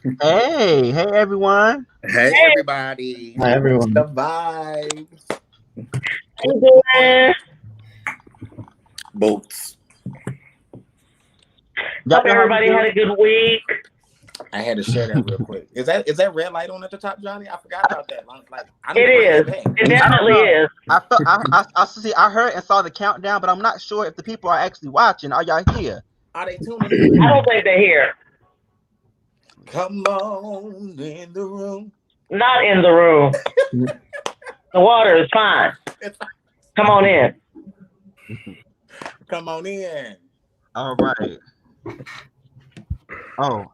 Hey everyone. Hey, Hey, everybody. Hi, What's the everyone. vibe? how you doing? Bolts. Y'all Hope been having a everybody had good. a good week. I had to share that real quick. Is that red light on at the top, Johnny? I forgot about that. Like, I need It to bring is. that back. It I don't definitely know. is. I felt I see. I heard and saw the countdown, but I'm not sure if the people are actually watching. Are y'all here? Are they tuning in? I don't think they're here. Come on in the room. Not in the room. The water is fine. Come on in. Come on in. All right. Oh,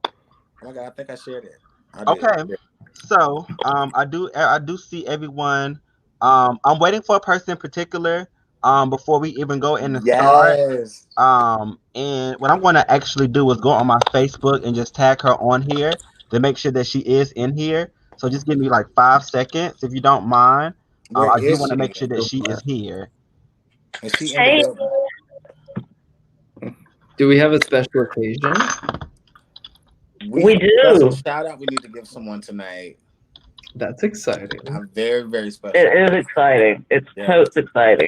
Oh my God, I think I shared it. I did. okay. So, I do see everyone. I'm waiting for a person in particular. Before we even go in and start. Yes. And what I'm going to actually do is go on my Facebook and just tag her on here to make sure that she is in here. So just give me like 5 seconds if you don't mind. Where I do is want to she? make sure that Go she for is it. here. Is she in the Hey, building? Do we have a special occasion? We we have a special do. shout out we need to give someone tonight. That's exciting. I'm very, very special. It is exciting. It's Yes. totes exciting.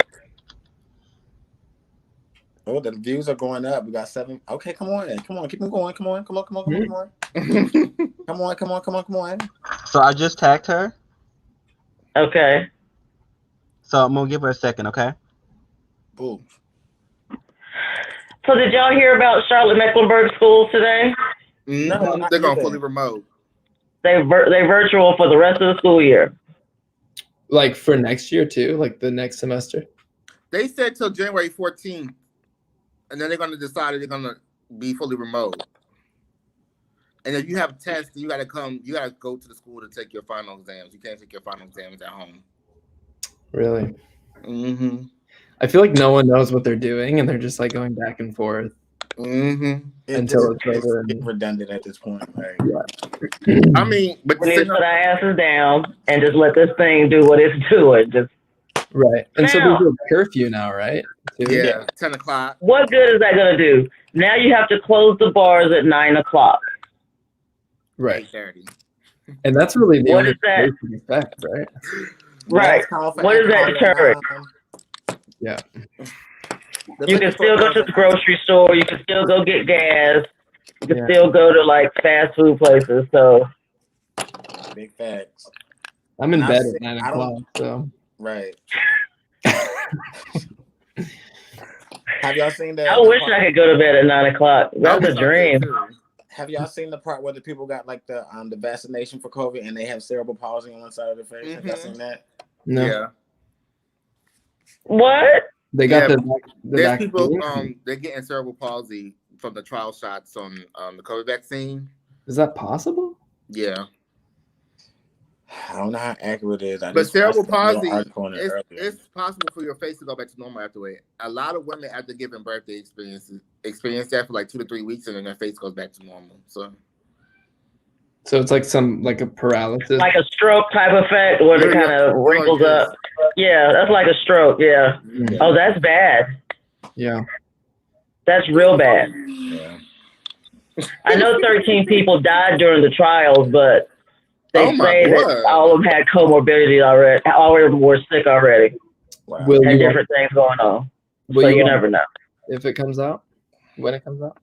Oh, the views are going up. We got 7. Okay, come on. Come on. Keep them going. Come on. Come on. Come on. Come on. Come on. Come on. Come on. Come on. Come on. So I just tagged her. Okay. So I'm going to give her a second, okay? Boom. So did y'all hear about Charlotte Mecklenburg schools today? No, Mhm. I They're going didn't. fully remote. They virtual for the rest of the school year. Like for next year too, like the next semester. They said till January 14th, and then they're going to decide if they're going to be fully remote. And if you have tests, you got to go to the school to take your final exams. You can't take your final exams at home. Really? Mm-hmm. I feel like no one knows what they're doing, and they're just like going back and forth Mm-hmm. until it's over. getting redundant at this point. Right? I mean, but We need to put our asses down and just let this thing do what it's doing. Just Right. And so now, there's a curfew now, right? Too? yeah, 10 o'clock. what good is that going to do? Now you have to close the bars at 9 o'clock. Right. 8:30. And that's really the What only is that? effect, right? Right. Last call for What is that alcohol at deterrent? 9. Yeah. The You liquor can store still go closed to at the 9. grocery store. You can still go get gas. You can Yeah. still go to like fast food places. So Big facts. I'm in And bed at 9 I don't. o'clock, so Right. Have y'all seen I wish I could go to bed at 9 o'clock. That's a dream. Have y'all seen the part where the people got like the vaccination for COVID and they have cerebral palsy on one side of their face? Have y'all seen that? no. Yeah. What? They got Yeah, the There's vaccine. people, they're getting cerebral palsy from the trial shots on the COVID vaccine. Is that possible? Yeah. I don't know how accurate it is. But cerebral palsy, earlier. it's possible for your face to go back to normal afterward. A lot of women after giving birth, they experience that for like 2 to 3 weeks, and then their face goes back to normal. So it's like a paralysis. Like a stroke type effect where it kind of wrinkles up. Yeah, that's like a stroke. Yeah. Mhm. Oh, that's bad. Yeah. That's real bad. Yeah. I know 13 people died during the trials, but they say that all of them had comorbidity already. All of them were sick already. Wow. Will And you different things going on. will So you never know. if it comes out? When it comes out?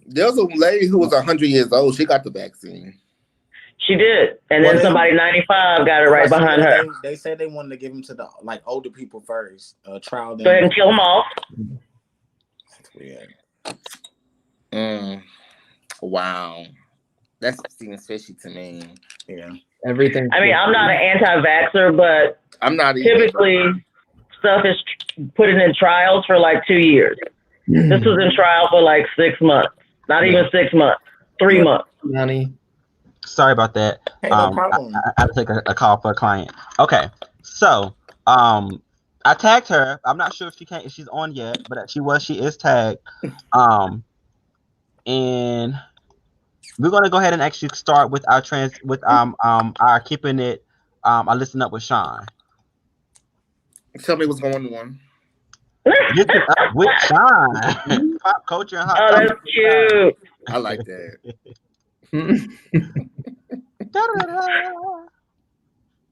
there was a lady who was 100 years old. She got the vaccine. She did. And then somebody 95 got it right behind her. They said they wanted to give them to the older people first. Trial them. Go ahead and kill them off. That's weird. Wow. That seems fishy to me. Yeah. Everything. I mean, I'm not an anti-vaxxer, but I'm not typically stuff is put in trials for like 2 years. This was in trial for like 6 months. Not even 6 months. 3 months. Honey. Sorry about that. Hey, no problem. I had to take a call for a client. Okay, so I tagged her. I'm not sure if she's on yet, but she is tagged. And we're gonna go ahead and actually start with our our keeping it I listen up with Sean. Tell me what's going on. Listen up with Sean. Pop culture and hot Oh, that's cute. I like that.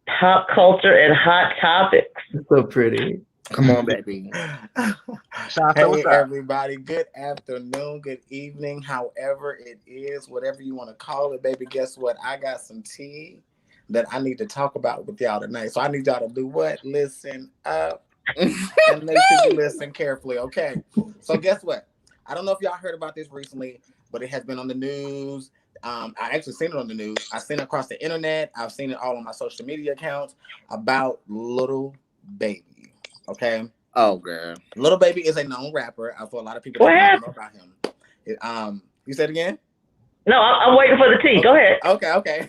Pop culture and hot topics. So pretty. Come on, baby. Hey, everybody. Good afternoon, good evening, however it is, whatever you want to call it, baby. Guess what? I got some tea that I need to talk about with y'all tonight. So I need y'all to do what? Listen up and make sure you listen carefully, okay? So guess what? I don't know if y'all heard about this recently, but it has been on the news. I actually seen it on the news. I've seen it across the internet. I've seen it all on my social media accounts about Lil Baby. Okay. Oh, girl. Lil Baby is a known rapper. For a lot of people that don't know about him. You said again? No, I'm waiting for the tea. Go ahead. Okay.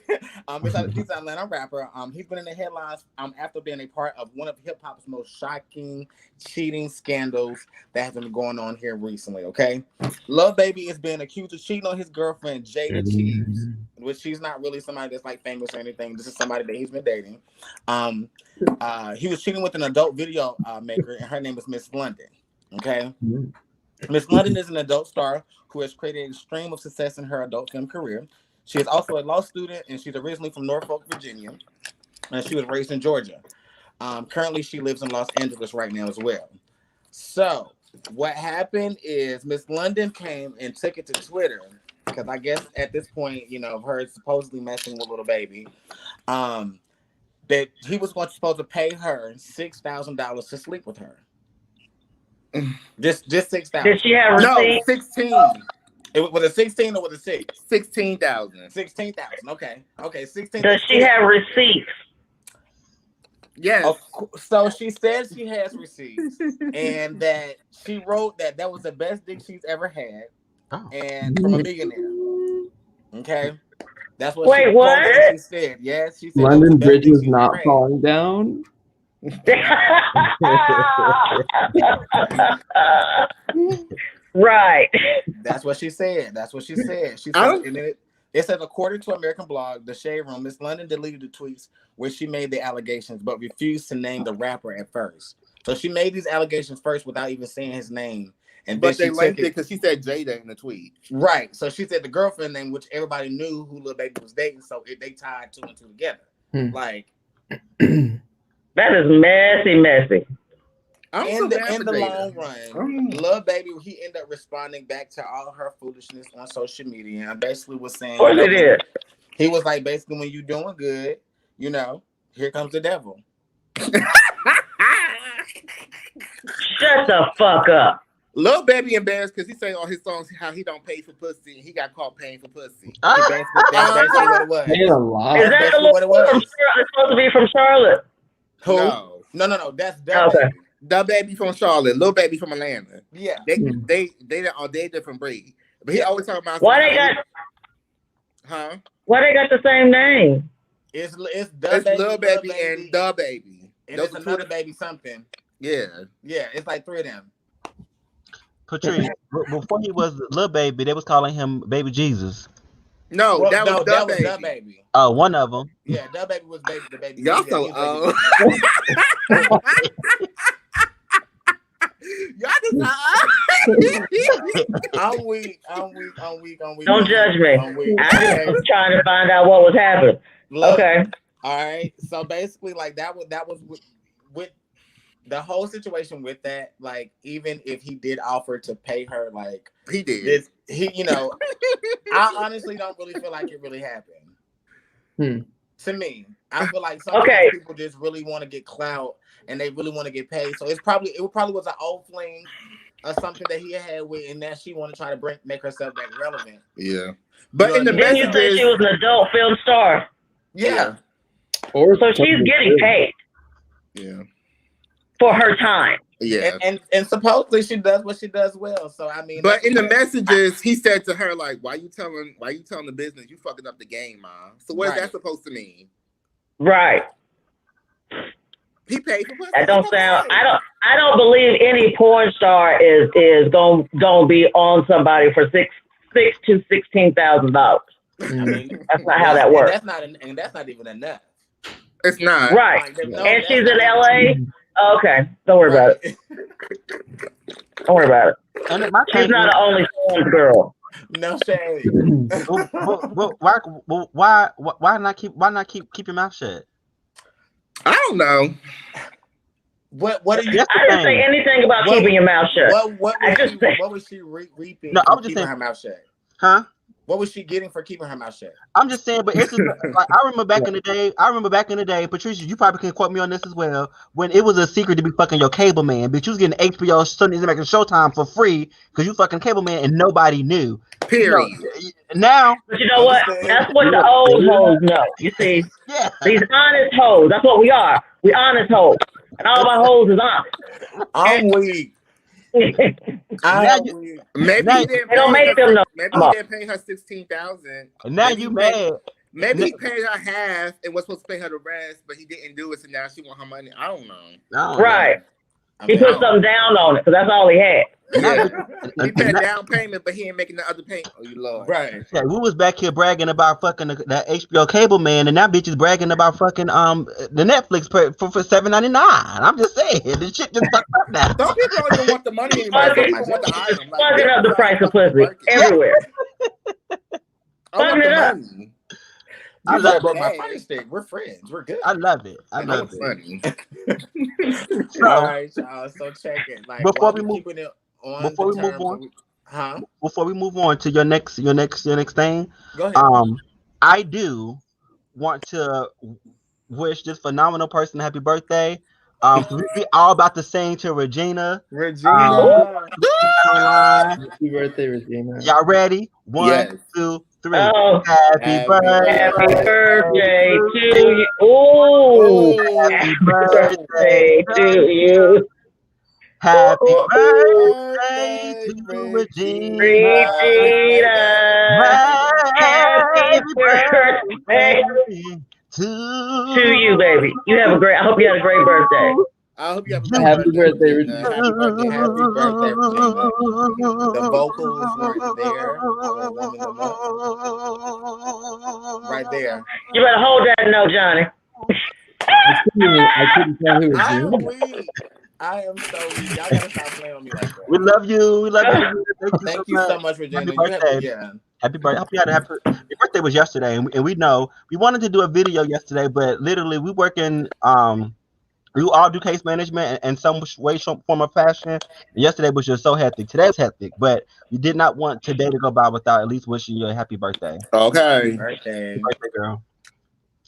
He's an Atlanta rapper. He's been in the headlines after being a part of one of hip hop's most shocking cheating scandals that has been going on here recently. Okay, Lil Baby is being accused of cheating on his girlfriend Jada Cheese, which she's not really somebody that's like famous or anything. This is somebody that he's been dating. He was cheating with an adult video maker, and her name is Miss London. Okay. Miss London is an adult star who has created a stream of success in her adult film career. She is also a law student, and she's originally from Norfolk, Virginia, and she was raised in Georgia. Currently, she lives in Los Angeles right now as well. So what happened is Miss London came and took it to Twitter, because I guess at this point, her supposedly messing with Lil Baby, that he was supposed to pay her $6,000 to sleep with her. Just 6,000. Did she have receipts? No, 16. Was it 16 or was it 6? 16,000. 16,000. Okay. 16. Does she have receipts? Yes. So she said she has receipts, and that she wrote that was the best dick she's ever had, and from a millionaire. Okay. That's what. She said. Yes, she said. London Bridge was not falling down. Right. That's what she said. She said, it says, according to American blog, The Shade Room, Miss London deleted the tweets where she made the allegations, but refused to name the rapper at first. So she made these allegations first without even saying his name. But they linked it because she said Jada in the tweet. Right. So she said the girlfriend name, which everybody knew who Lil Baby was dating. So they tied two and two together. Like. That is messy. In the long run, Lil Baby, he ended up responding back to all her foolishness on social media and basically was saying, of course it is. He was like, basically, when you're doing good, here comes the devil. Shut the fuck up. Lil Baby embarrassed because he sang on his songs how he don't pay for pussy and he got caught paying for pussy. That's basically what it was. Is that the what it was? It's supposed to be from Charlotte. Who? No. That's okay. The Baby from Charlotte, Lil Baby from Atlanta. Yeah, they different breed. But he always talking about why they got the same name? It's Lil Baby and The Baby. And it's another baby something. Yeah, it's like three of them. Patrice, before he was Lil Baby, they was calling him Baby Jesus. No, that was The Baby. Oh, one of them. Yeah, The Baby was the baby. Y'all so old. Y'all just I'm weak. Don't judge me. I was trying to find out what was happening. Okay. All right. So basically, like that was with the whole situation with that. Like, even if he did offer to pay her, like he did, I honestly don't really feel like it really happened. To me, I feel like some people just really want to get clout and they really want to get paid. So it probably was an old fling or something that he had with, and that she want to try to make herself back relevant. Yeah, but in the then you said she was an adult film star. Yeah. So she's getting paid. Yeah. For her time. Yeah. And supposedly she does what she does well. So I mean, but in the messages, he said to her, like, why you telling the business you fucking up the game, Mom? So what is that supposed to mean? Right. He paid for pussy. That don't sound. I don't believe any porn star is gonna be on somebody for $6,000 to $16,000. I mean, that's not how that works. That's not even enough. It's not. Right. And she's in LA. Okay. Don't worry about it. Don't worry about it. She's not an OnlyFans girl. No shade. Why not keep your mouth shut? I don't know. What are you? I didn't say anything about keeping your mouth shut. What was she reaping No, from keeping her mouth shut? Huh? What was she getting for keeping her mouth shut? I'm just saying, but it's just like I remember back in the day. Patricia, you probably can quote me on this as well. When it was a secret to be fucking your cable man, bitch, you was getting HBO Sundays and making Showtime for free because you fucking cable man and nobody knew. Period. Now, but you know what? That's what the old hoes know. You see, yeah, these honest hoes. That's what we are. We honest hoes, and all my hoes is honest. I'm weak. Maybe now, he didn't They don't make them no maybe he didn't pay her $16,000. now you mad. Maybe he paid her half and was supposed to pay her the rest, but he didn't do it, so now she want her money. I don't know. Right. He put something down on it, because that's all he had. Yeah. He paid down payment, but he ain't making the other payment. Oh, you Lord. Right. Yeah, we was back here bragging about fucking the HBO cable man, and that bitch is bragging about fucking the Netflix for $7.99. I'm just saying, this shit just fucked up now. Some people don't even want the money anymore. Some people want the item. Fucking up the price of pussy everywhere. I want the money. I love my funny stick. We're friends. We're good. I love it. I love it. Money. All right, y'all. So check it. Like before we move on to your next thing, go ahead. I do want to wish this phenomenal person happy birthday. We all about to sing to Regina. Happy birthday, Regina. Y'all ready? 1, 2, 3. Oh. Happy birthday. Happy birthday to you. Oh, happy birthday to you. Happy birthday to Regina. Happy birthday to you, baby. I hope you had a great birthday. I hope you have a happy birthday, Regina. Happy birthday, Regina. The vocals weren't there. I will warm them up. Right there. You better hold that note, Johnny. I couldn't tell who was doing it. Weak. I am so weak. Y'all gotta stop playing with me like that. We love you. Thank you so much, Regina. Happy birthday. Happy birthday. I hope you had your birthday was yesterday, and we know we wanted to do a video yesterday, but literally we working. We all do case management in some way, form, or fashion. And yesterday was just so hectic. Today was hectic, but we did not want today to go by without at least wishing you a happy birthday. Okay. Happy birthday, girl.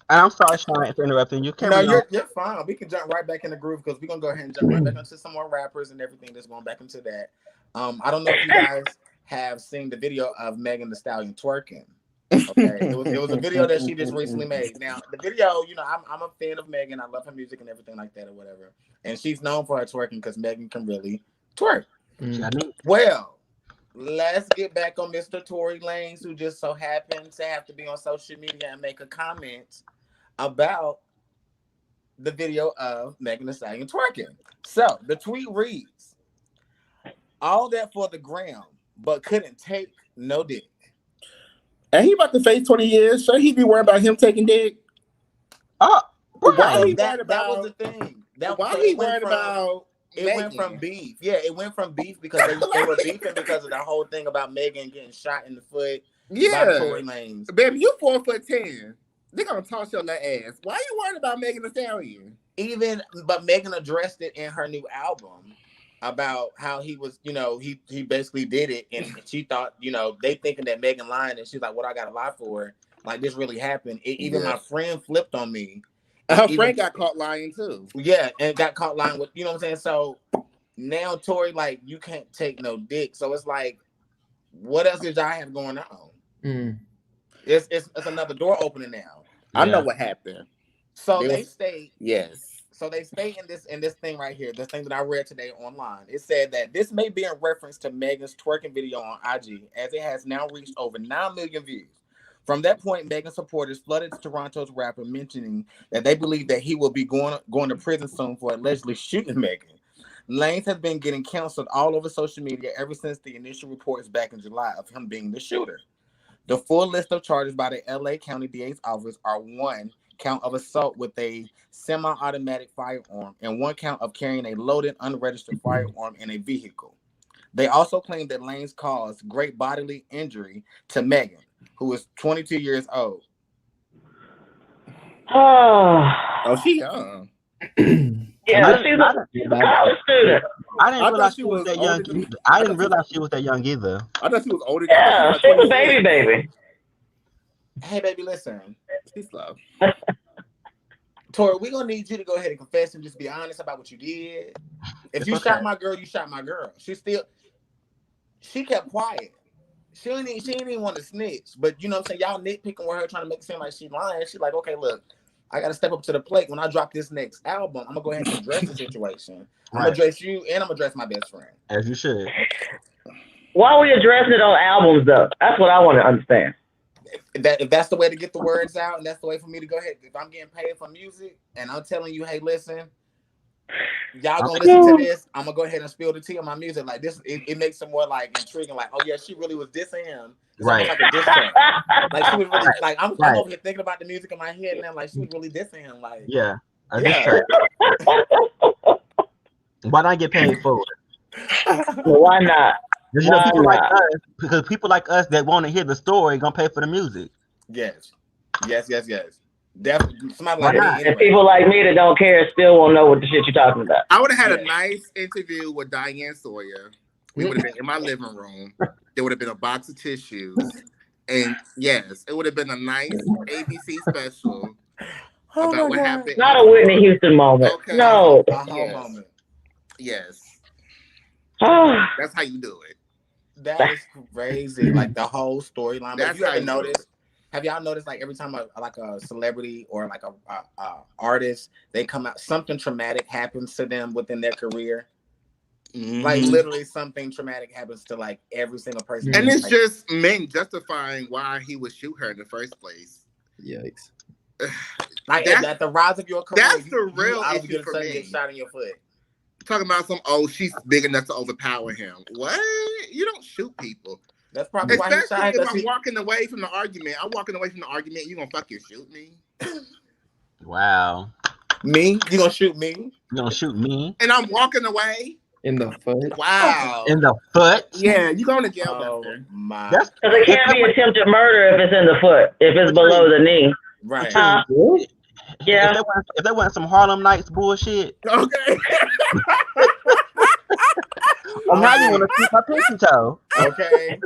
And I'm sorry, Sean, for interrupting you. No, you're fine. We can jump right back in the groove because we're gonna go ahead and jump right back into some more rappers and everything that's going back into that. I don't know if you guys have seen the video of Megan Thee Stallion twerking. Okay, it was a video that she just recently made. Now, the video, I'm a fan of Megan. I love her music and everything like that or whatever. And she's known for her twerking because Megan can really twerk. Well, let's get back on Mr. Tory Lanez, who just so happened to have to be on social media and make a comment about the video of Megan Thee Stallion twerking. So the tweet reads, "All that for the gram, but couldn't take no dick." And he about to face 20 years. Should he be worried about him taking dick? Why that was the thing. Why he worried about it went from beef. Yeah, it went from beef because they were beefing because of the whole thing about Megan getting shot in the foot by Tory Lanez. Baby, you 4'10". They're gonna toss your little ass. Why are you worried about Megan Thee Stallion? But Megan addressed it in her new album about how he was, he basically did it, and she thought, they thinking that Megan lying, and she's like, "What I gotta lie for? Like this really happened." My friend flipped on me. Her friend got caught lying too. Yeah, and got caught lying with, you know what I'm saying? So now Tory, like, you can't take no dick. So it's like, what else did y'all have going on? It's another door opening now. I know what happened. So they state yes. So they state in this thing right here, this thing that I read today online. It said that this may be in reference to Megan's twerking video on IG, as it has now reached over 9 million views. From that point, Megan supporters flooded Toronto's rapper, mentioning that they believe that he will be going to prison soon for allegedly shooting Megan. Lanez has been getting canceled all over social media ever since the initial reports back in July of him being the shooter. The full list of charges by the LA County DA's office are 1 count of assault with a semi-automatic firearm and 1 count of carrying a loaded, unregistered firearm in a vehicle. They also claimed that Lanez caused great bodily injury to Megan, who is 22 years old. Oh, she young. Yeah, she's a college student. I didn't realize she was that young. I didn't realize she was that young either. I thought she was older. Yeah, she's a baby. Hey, baby, listen. She's slow. Tori, we're going to need you to go ahead and confess and just be honest about what you did. If you shot my girl, you shot my girl. She kept quiet. She didn't even want to snitch. But you know what I'm saying? Y'all nitpicking with her, trying to make it seem like she's lying. She's like, okay, look, I got to step up to the plate. When I drop this next album, I'm going to go ahead and address the situation. I'm going to address you, and I'm going to address my best friend. As you should. Why are we addressing it on albums, though? That's what I want to understand. If that's the way to get the words out, and that's the way for me to go ahead, if I'm getting paid for music, and I'm telling you, hey, listen, y'all gonna listen to this, I'm gonna go ahead and spill the tea on my music. Like this, it makes it more like intriguing. Like, oh yeah, she really was dissing him. It's right. Like a diss track. Like she was really like I'm over here thinking about the music in my head, and I'm like, she was really dissing him. Like, yeah. Why not get paid for it? Why not? Because people like us that want to hear the story gonna pay for the music. Yes. Definitely. Somebody like me. Anyway. And people like me that don't care still won't know what the shit you're talking about. I would have had a nice interview with Diane Sawyer. We would have been in my living room. There would have been a box of tissues. And yes, it would have been a nice ABC special about what happened. Not a Whitney Houston moment. Okay. No. A whole moment. Yes. That's how you do it. That is crazy. Like the whole storyline. Have y'all noticed like every time a celebrity or like a artist, they come out, something traumatic happens to them within their career? Mm-hmm. Like literally something traumatic happens to like every single person. And it's just men justifying why he would shoot her in the first place. Yikes. Like at the rise of your career. That's the real issue for me. Get shot in your foot. Talking about she's big enough to overpower him. What? You don't shoot people. That's probably especially why if I'm walking away from the argument. You gonna fucking shoot me? Wow. Me? You gonna shoot me? You gonna shoot me? And I'm walking away. In the foot. Wow. In the foot? Yeah, you going to jail. Oh my. Because it can't be attempted murder if it's in the foot. If it's below the knee. Right. Yeah. If they want some Harlem Nights bullshit. Okay. Well, now you want to keep my pinky toe. Okay.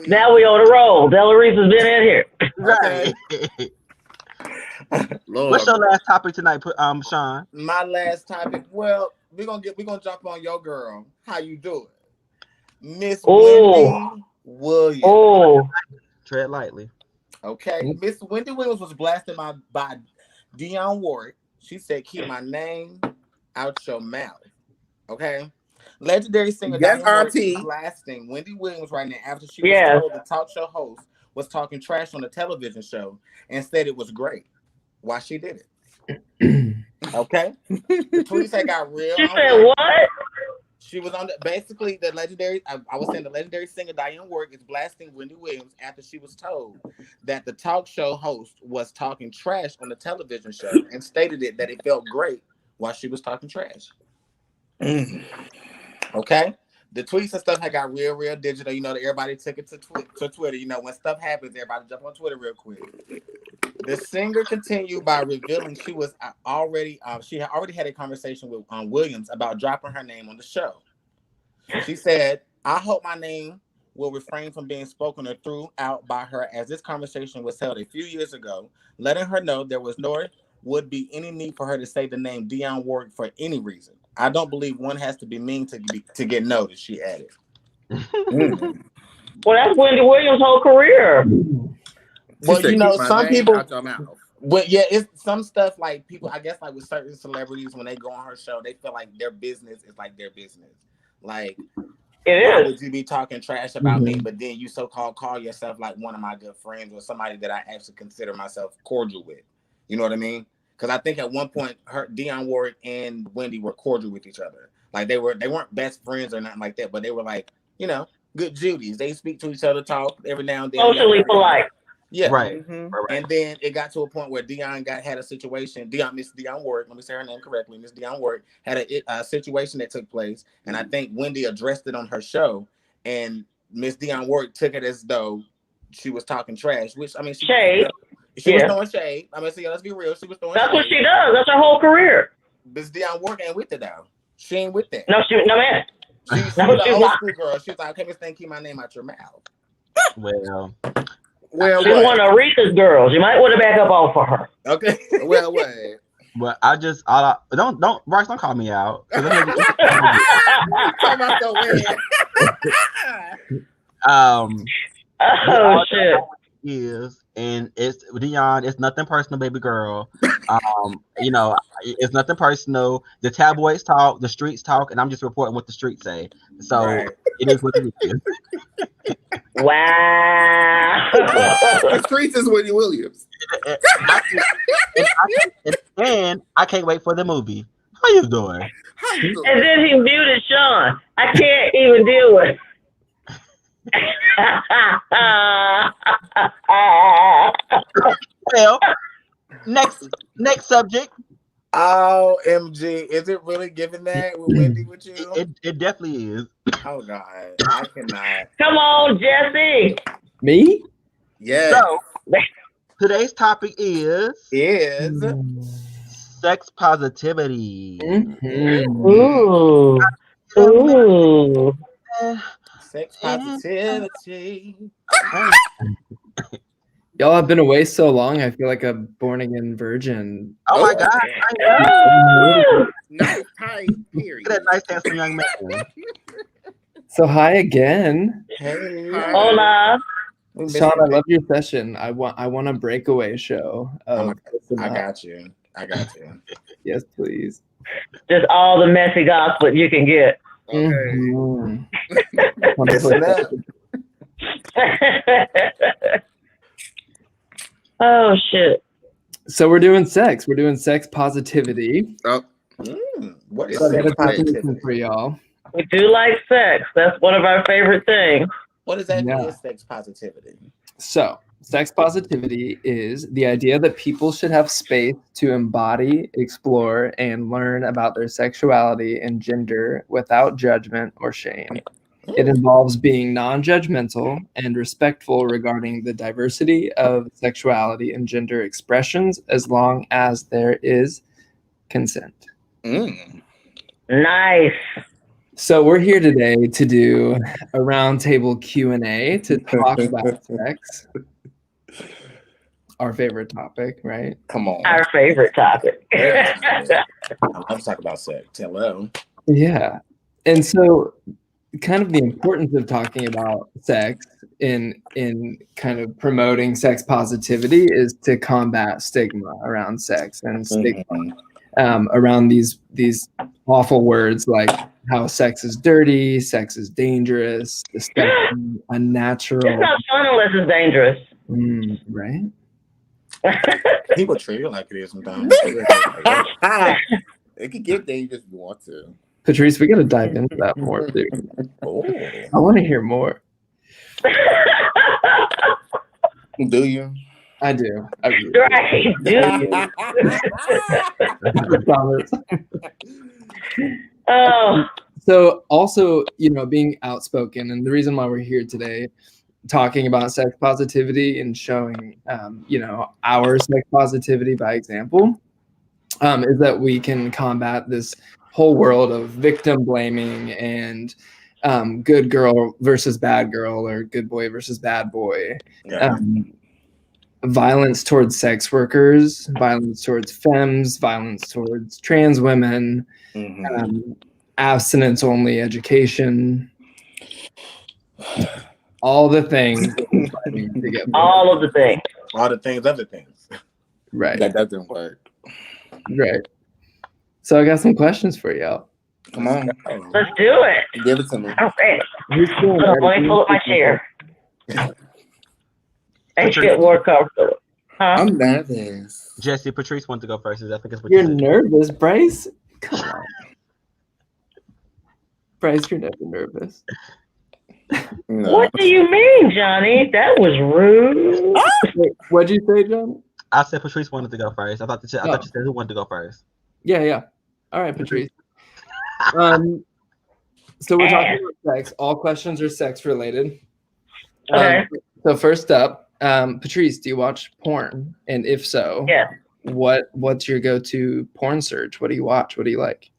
Now we on the roll. Delareese's been in here. Right. What's your last topic tonight, Sean? My last topic. Well, we're gonna jump on your girl. How you doing? Miss Wendy Williams. Oh. Tread lightly. Okay. Miss Wendy Williams was blasted by Dionne Warwick. She said, keep my name out your mouth. Okay. Legendary singer Dionne Warwick blasting Wendy Williams right now after she was told the talk show host was talking trash on the television show and said it was great. Why she did it. Okay. The tweets that got real. She said what? She was on basically the legendary. I was saying the legendary singer Dionne Warwick is blasting Wendy Williams after she was told that the talk show host was talking trash on the television show and stated that it felt great while she was talking trash. Okay. The tweets and stuff had got real digital. You know, that everybody took it to Twitter. You know, when stuff happens, everybody jump on Twitter real quick. The singer continued by revealing she had already had a conversation with Williams about dropping her name on the show. She said, I hope my name will refrain from being spoken or thrown out by her, as this conversation was held a few years ago, letting her know there was nor would be any need for her to say the name Dionne Warwick for any reason. I don't believe one has to be mean to get noticed, she added. Well, that's Wendy Williams' whole career. Well, you know, some people. But yeah, it's some stuff like people. I guess like with certain celebrities, when they go on her show, they feel like their business is like their business. Like, why would you be talking trash about me, but then you so-called call yourself like one of my good friends or somebody that I actually consider myself cordial with? You know what I mean? Because I think at one point, Dionne Warwick and Wendy were cordial with each other. Like they weren't best friends or nothing like that, but they were like, you know, good Judies. They speak to each other, talk every now and then. Socially polite. Yeah. Right. Mhm. Right. And then it got to a point where had a situation. Miss Dion Ward, let me say her name correctly. Miss Dion Ward had a situation that took place, and I think Wendy addressed it on her show. And Miss Dion Ward took it as though she was talking trash, which I mean, Shade. She was throwing shade. I mean, let's be real. She was throwing. That's what she does. That's her whole career. Miss Dion Ward ain't with it though. She ain't with that. No, man. She's an old school girl. She's like, okay, Miss Thing, keep my name out your mouth. Well, she's one of Aretha's girls. You might want to back up off for her. Okay. Well, wait. But don't Bryce, don't call me out. Oh shit. Is and it's Dion. It's nothing personal, baby girl. It's nothing personal. The tabloids talk, the streets talk, and I'm just reporting what the streets say. So it is what it is. Wow. The streets is Wendy Williams. And I can't wait for the movie. How you doing? And then he muted Sean. I can't even deal with it. Well, next subject. OMG, is it really giving that with Wendy with you? It definitely is. Oh God, I cannot. Come on, Jesse. Me? Yeah. So today's topic is sex positivity. Mm-hmm. Ooh. Sex positivity. Y'all have been away so long, I feel like a born again virgin. Oh my God. Nice tight, period. Look at that nice handsome young man. So hi again. Hey. Hola. Sean, I love your session. I want a breakaway show. I got you. Yes, please. Just all the messy gossip you can get. Okay. Mm-hmm. Oh shit. So we're doing sex. We're doing sex positivity. Oh. What is So I got sex a definition positivity? for y'all. We do like sex. That's one of our favorite things. What does that mean? Yeah. Is sex positivity? So, sex positivity is the idea that people should have space to embody, explore, and learn about their sexuality and gender without judgment or shame. It involves being non-judgmental and respectful regarding the diversity of sexuality and gender expressions as long as there is consent. Nice. So we're here today to do a roundtable Q&A to talk about sex. Our favorite topic, right? Come on. Our favorite topic. Let's talk about sex. Hello. Yeah. And so kind of the importance of talking about sex in kind of promoting sex positivity is to combat stigma around sex and stigma around these awful words like how sex is dirty, sex is dangerous, disgusting, unnatural. It's not fun unless it's dangerous. Right? People treat it like it is sometimes. It can get dangerous if you want to. Patrice, we got to dive into that more, dude. Oh. I want to hear more. Do you? I do. Right. Oh. So also, being outspoken, and the reason why we're here today talking about sex positivity and showing, our sex positivity by example, is that we can combat this whole world of victim blaming and good girl versus bad girl or good boy versus bad boy. Yeah. Violence towards sex workers, violence towards femmes, violence towards trans women, abstinence only education, all the things. All of the things. All the things, other things. Right. That doesn't work. Right. So I got some questions for y'all. Come on. Let's do it. Give it to me. Okay. Who's feeling Let me ready? pull up my chair. And get more comfortable. Huh? I'm nervous. Jesse, Patrice wants to go first. I think it's what You're you said. nervous, Bryce? Come on. Bryce, you're never nervous. No. What do you mean, Johnny? That was rude. Wait, what'd you say, John? I said Patrice wanted to go first. I thought you said who wanted to go first. Yeah. All right, Patrice. So we're talking about sex. All questions are sex related. Okay. So first up, Patrice, do you watch porn? And if so, what's your go-to porn search? What do you watch? What do you like?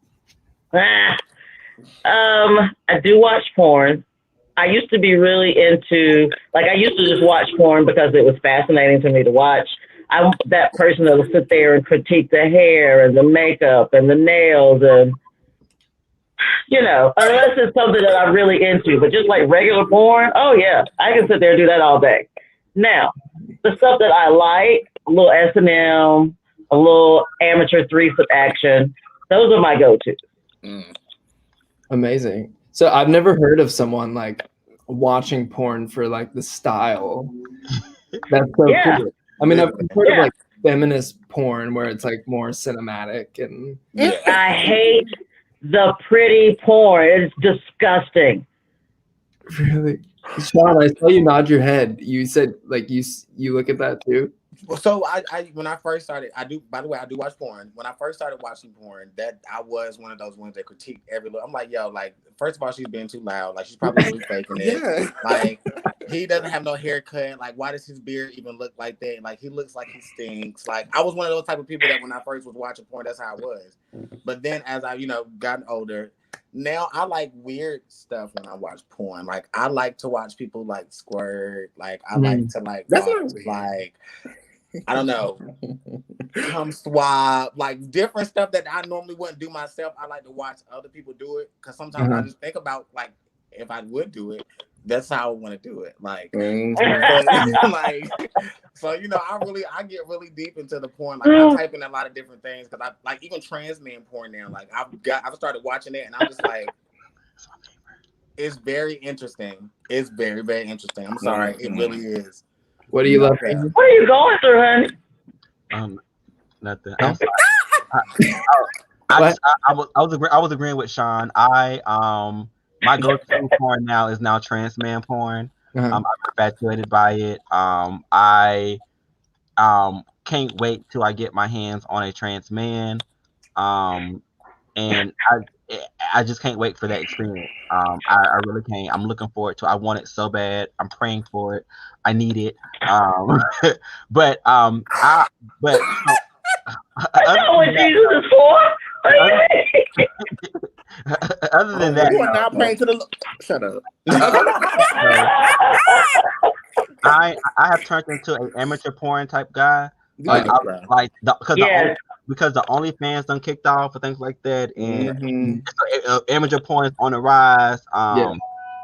I do watch porn. I used to be really into, like, I used to just watch porn because it was fascinating to me to watch. I'm that person that will sit there and critique the hair and the makeup and the nails and, you know, unless it's something that I'm really into. But just like regular porn, oh yeah, I can sit there and do that all day. Now, the stuff that I like, a little S&M, a little amateur threesome action, those are my go-tos. Amazing. So I've never heard of someone like watching porn for like the style. That's so cool. I mean, I've heard of like feminist porn where it's like more cinematic and. I hate the pretty porn. It's disgusting. Really, Sean? I saw you nod your head. You said like you look at that too. So I when I first started, I do. By the way, I do watch porn. When I first started watching porn, that I was one of those ones that critiqued every look. I'm like, yo, like first of all, she's being too loud. Like she's probably faking it. Like he doesn't have no haircut. Like why does his beard even look like that? Like he looks like he stinks. Like I was one of those type of people that when I first was watching porn, that's how I was. But then as I gotten older, now I like weird stuff when I watch porn. Like I like to watch people like squirt. Like I like to like watch, like. I don't know, come swab, like different stuff that I normally wouldn't do myself. I like to watch other people do it because sometimes I just think about like if I would do it, that's how I want to do it. Like, so I get really deep into the porn. Like I type in a lot of different things because I like even trans man porn now. Like I've started watching it and I'm just like, it's very interesting. It's very, very interesting. I'm sorry, it really is. What do you love? What are you going through, honey? Nothing. I'm sorry. I was agreeing with Sean. My go-to porn now is trans man porn. I'm infatuated by it. I can't wait till I get my hands on a trans man. And I just can't wait for that experience. I really can't. I'm looking forward to it. I want it so bad. I'm praying for it. I need it. But I know what Jesus is for. Other than that, you are not praying to the. Shut up. I have turned into an amateur porn type guy. Because the OnlyFans done kicked off and things like that, and amateur porn is on the rise.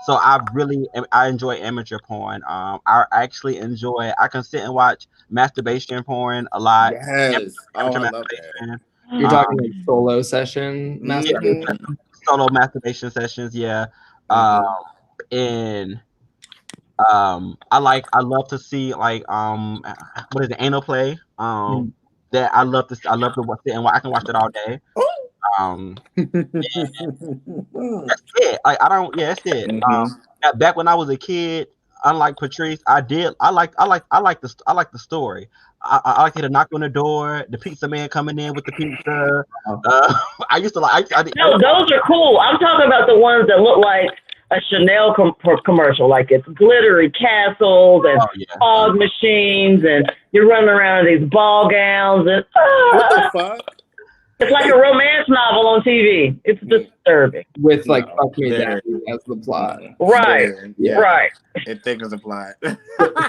So I enjoy amateur porn. I actually enjoy. I can sit and watch masturbation porn a lot. Yes, I love that. You're talking like solo session masturbation. Solo masturbation sessions, yeah. And I love to see like what is it, anal play? That I love to sit and I can watch it all day. That's it. Like that's it. Back when I was a kid, unlike Patrice, I like the story. I like to knock on the door, the pizza man coming in with the pizza. I used to like. No, those are cool. I'm talking about the ones that look like a Chanel commercial, like it's glittery castles and fog machines, and you're running around in these ball gowns, and what the fuck? It's like a romance novel on TV. It's disturbing. With like fuck me daddy as the plot. Right. Right. It thickens the plot.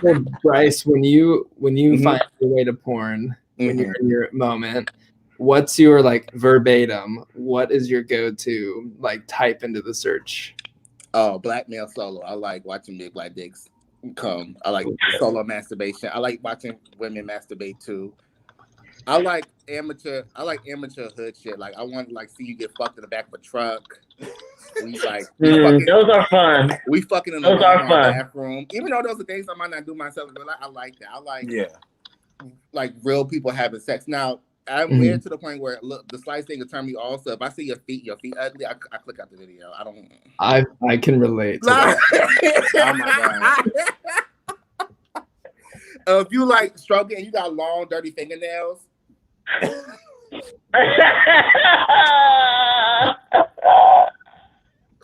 So, Bryce, when you find your way to porn, when you're in your moment, what's your like verbatim? What is your go-to like type into the search? Oh, black male solo. I like watching big black dicks come. I like solo masturbation. I like watching women masturbate too. I like amateur hood shit. Like I want to like see you get fucked in the back of a truck. We like those are fun. We fucking in the bathroom. Even though those are things I might not do myself, but I like that. I like like real people having sex. Now I'm weird to the point where look, the slice thing can turn me off. So if I see your feet ugly, I click out the video. I don't. I can relate to that. Oh my god. If you like stroking and you got long, dirty fingernails,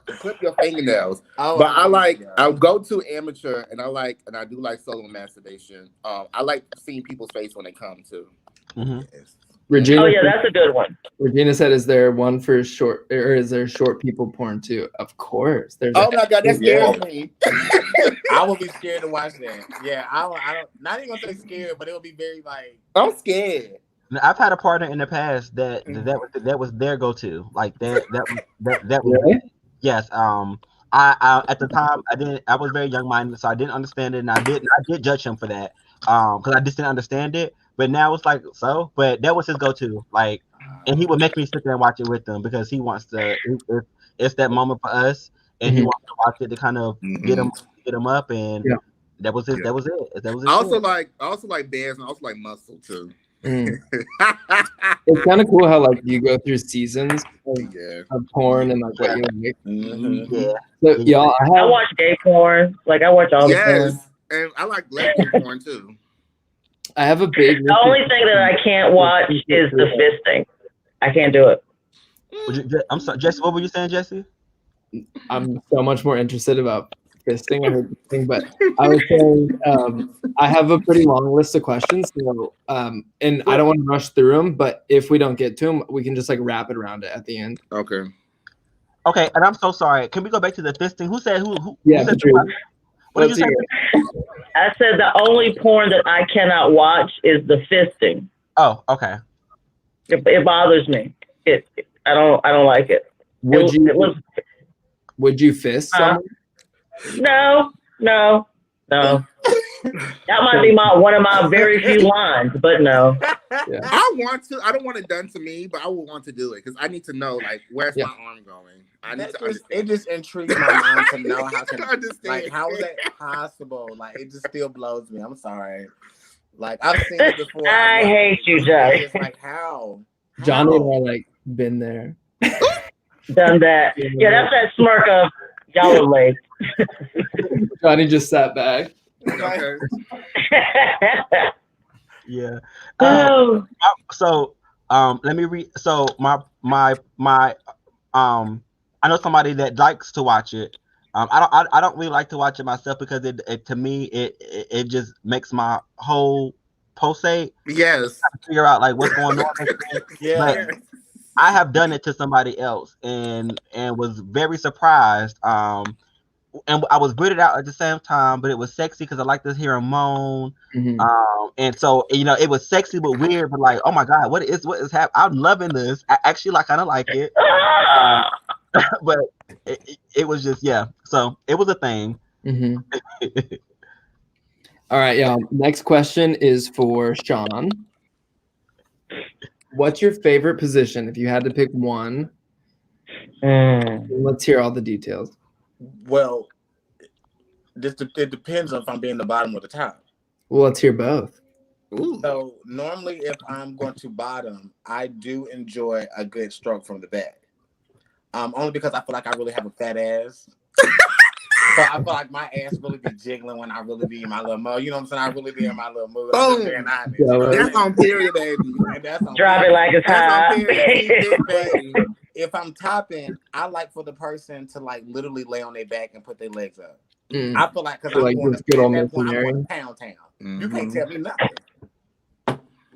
clip your fingernails. Oh, But I'll go to amateur and I do like solo masturbation. I like seeing people's face when they come too. Mm-hmm. Yes. Regina, Oh yeah, that's a good one. Regina said, "Is there one for short, or is there short people porn too?" Of course, there's. Oh my god, that scares me. I would be scared to watch that. Yeah, I don't. Not even gonna say scared, but it would be very like. I'm scared. I've had a partner in the past that was their go-to. Like that was Really? yes. I at the time I was very young-minded, so I didn't understand it, and I did judge him for that. Because I just didn't understand it. But now it's like so. But that was his go-to. Like, and he would make me sit there and watch it with him because he wants to. It's that moment for us, and he wants to watch it to kind of get him up, and that was it. That was it. That was it. I also like bears, and I also like muscle too. It's kind of cool how like you go through seasons of porn and like what you like. Yeah. So y'all, I watch gay porn. Like I watch all the porn. And I like lesbian porn too. I have a big. The only thing that I can't watch is the fisting. I can't do it. I'm sorry, Jesse. What were you saying, Jesse? I'm so much more interested about fisting. I heard the thing, but I was saying I have a pretty long list of questions. So, and I don't want to rush through them, but if we don't get to them, we can just like wrap it around it at the end. Okay. Okay, and I'm so sorry. Can we go back to the fisting? Who said who? Yeah, who said what did you you say? I said the only porn that I cannot watch is the fisting. Oh, okay. It bothers me. I don't like it. Would you fist someone? No. That might be one of my very few lines, but no. Yeah. I want to. I don't want it done to me, but I would want to do it because I need to know like where's my arm going. It just intrigues my mind to know how can like how is that possible? Like it just still blows me. I'm sorry. Like I've seen it before. I hate you, Jay. It's like how? Johnny and I like been there. Done that. Yeah, that's that smirk of y'all are late. Johnny just sat back. Okay. Yeah. Oh. So let me read. So my I know somebody that likes to watch it. I don't really like to watch it myself because it to me it just makes my whole pulsate. Yes. Figure out like what's going on. Yeah. But I have done it to somebody else and was very surprised. And I was weirded out at the same time, but it was sexy because I like to hear him moan. And so it was sexy but weird, but like, oh my god, what is happening? I'm loving this. I actually kind of like it. But it was just so it was a thing. All right, y'all. Next question is for Sean. What's your favorite position if you had to pick one? Let's hear all the details. Well, it depends on if I'm being the bottom or the top. Well, let's hear both. Ooh. So normally if I'm going to bottom, I do enjoy a good stroke from the back. Only because I feel like I really have a fat ass. So I feel like my ass really be jiggling when I really be in my little mode. You know what I'm saying? I really be in my little mood. That's on period, baby. Drop it like it's hot. If I'm topping, I like for the person to like literally lay on their back and put their legs up. I feel like because I'm going to pound town. You can't tell me nothing.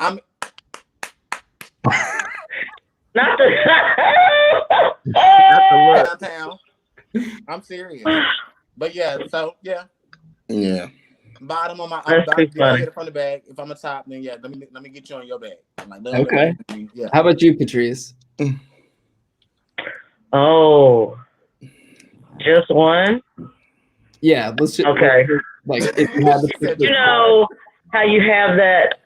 I'm not the downtown. I'm serious. But so bottom on my hit it from the back. If I'm a top, then let me get you on your back. Like, okay. Yeah. How about you, Patrice? Oh, just one? Yeah, let's just okay. Like if you had the you know how you have that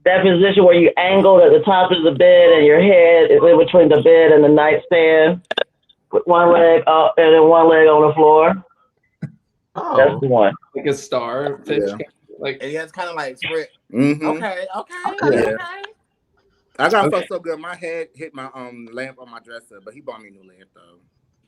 position where you angled at the top of the bed and your head is in between the bed and the nightstand. Put one leg up and then one leg on the floor. Oh, that's the one. Like a starfish. Like it's kind of like spread. Mm-hmm. Okay. Yeah. I got fucked so good, my head hit my lamp on my dresser, but he bought me a new lamp though.